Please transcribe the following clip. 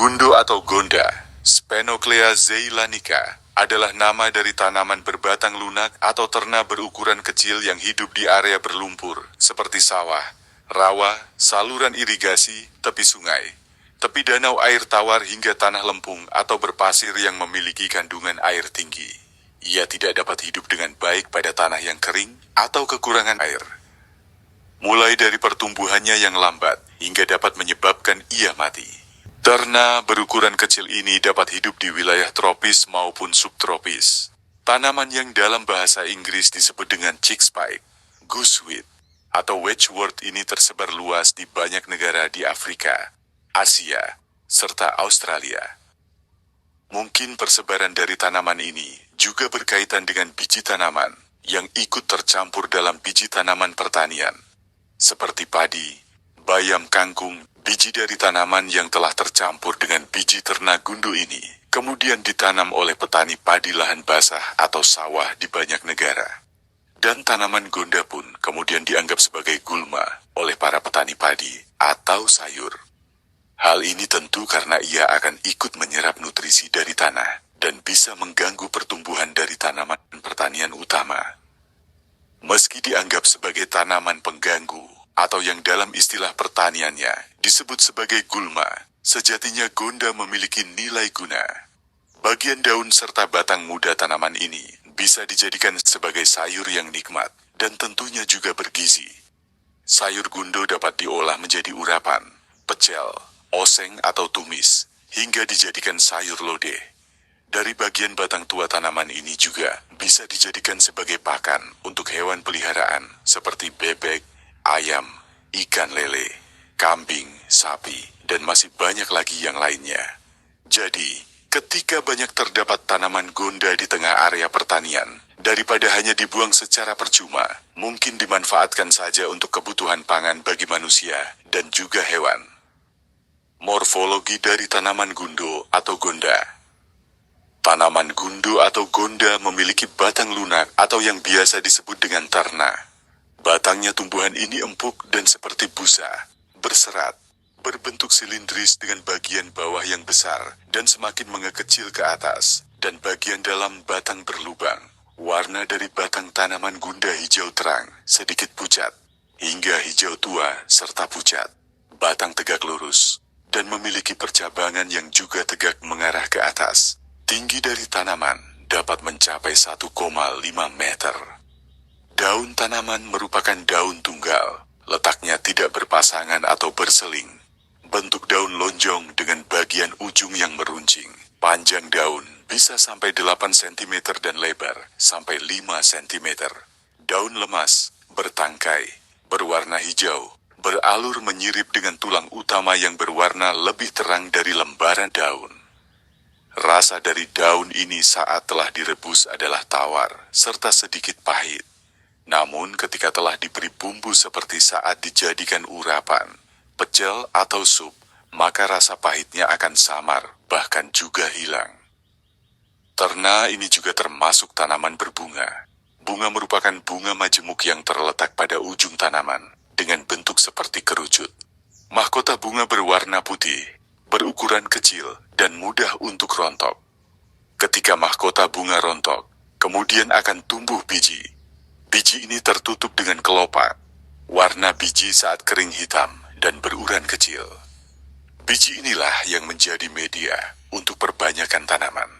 Gundo atau gonda, Spenoclea zeilanica, adalah nama dari tanaman berbatang lunak atau terna berukuran kecil yang hidup di area berlumpur, seperti sawah, rawa, saluran irigasi, tepi sungai, tepi danau air tawar hingga tanah lempung atau berpasir yang memiliki kandungan air tinggi. Ia tidak dapat hidup dengan baik pada tanah yang kering atau kekurangan air. Mulai dari pertumbuhannya yang lambat hingga dapat menyebabkan ia mati. Terna berukuran kecil ini dapat hidup di wilayah tropis maupun subtropis. Tanaman yang dalam bahasa Inggris disebut dengan chickspike, gooseweed, atau wedgwort ini tersebar luas di banyak negara di Afrika, Asia, serta Australia. Mungkin persebaran dari tanaman ini juga berkaitan dengan biji tanaman yang ikut tercampur dalam biji tanaman pertanian, seperti padi, bayam kangkung. Biji dari tanaman yang telah tercampur dengan biji terna gundo ini kemudian ditanam oleh petani padi lahan basah atau sawah di banyak negara. Dan tanaman gonda pun kemudian dianggap sebagai gulma oleh para petani padi atau sayur. Hal ini tentu karena ia akan ikut menyerap nutrisi dari tanah dan bisa mengganggu pertumbuhan dari tanaman pertanian utama. Meski dianggap sebagai tanaman pengganggu, atau yang dalam istilah pertaniannya disebut sebagai gulma, sejatinya gonda memiliki nilai guna. Bagian daun serta batang muda tanaman ini bisa dijadikan sebagai sayur yang nikmat dan tentunya juga bergizi. Sayur gundo dapat diolah menjadi urapan, pecel, oseng atau tumis, hingga dijadikan sayur lodeh. Dari bagian batang tua tanaman ini juga bisa dijadikan sebagai pakan untuk hewan peliharaan seperti bebek, ayam, ikan lele, kambing, sapi, dan masih banyak lagi yang lainnya. Jadi, ketika banyak terdapat tanaman gonda di tengah area pertanian, daripada hanya dibuang secara percuma, mungkin dimanfaatkan saja untuk kebutuhan pangan bagi manusia dan juga hewan. Morfologi dari tanaman gundo atau gonda. Tanaman gundo atau gonda memiliki batang lunak atau yang biasa disebut dengan terna. Batangnya tumbuhan ini empuk dan seperti busa, berserat, berbentuk silindris dengan bagian bawah yang besar dan semakin mengekecil ke atas, dan bagian dalam batang berlubang. Warna dari batang tanaman gunda hijau terang, sedikit pucat, hingga hijau tua serta pucat. Batang tegak lurus, dan memiliki percabangan yang juga tegak mengarah ke atas. Tinggi dari tanaman dapat mencapai 1,5 meter. Daun tanaman merupakan daun tunggal, letaknya tidak berpasangan atau berseling. Bentuk daun lonjong dengan bagian ujung yang meruncing. Panjang daun bisa sampai 8 cm dan lebar sampai 5 cm. Daun lemas, bertangkai, berwarna hijau, beralur menyirip dengan tulang utama yang berwarna lebih terang dari lembaran daun. Rasa dari daun ini saat telah direbus adalah tawar serta sedikit pahit. Namun ketika telah diberi bumbu seperti saat dijadikan urapan, pecel atau sup, maka rasa pahitnya akan samar, bahkan juga hilang. Terna ini juga termasuk tanaman berbunga. Bunga merupakan bunga majemuk yang terletak pada ujung tanaman, dengan bentuk seperti kerucut. Mahkota bunga berwarna putih, berukuran kecil, dan mudah untuk rontok. Ketika mahkota bunga rontok, kemudian akan tumbuh biji. Biji ini tertutup dengan kelopak. Warna biji saat kering hitam dan beruran kecil. Biji inilah yang menjadi media untuk perbanyakan tanaman.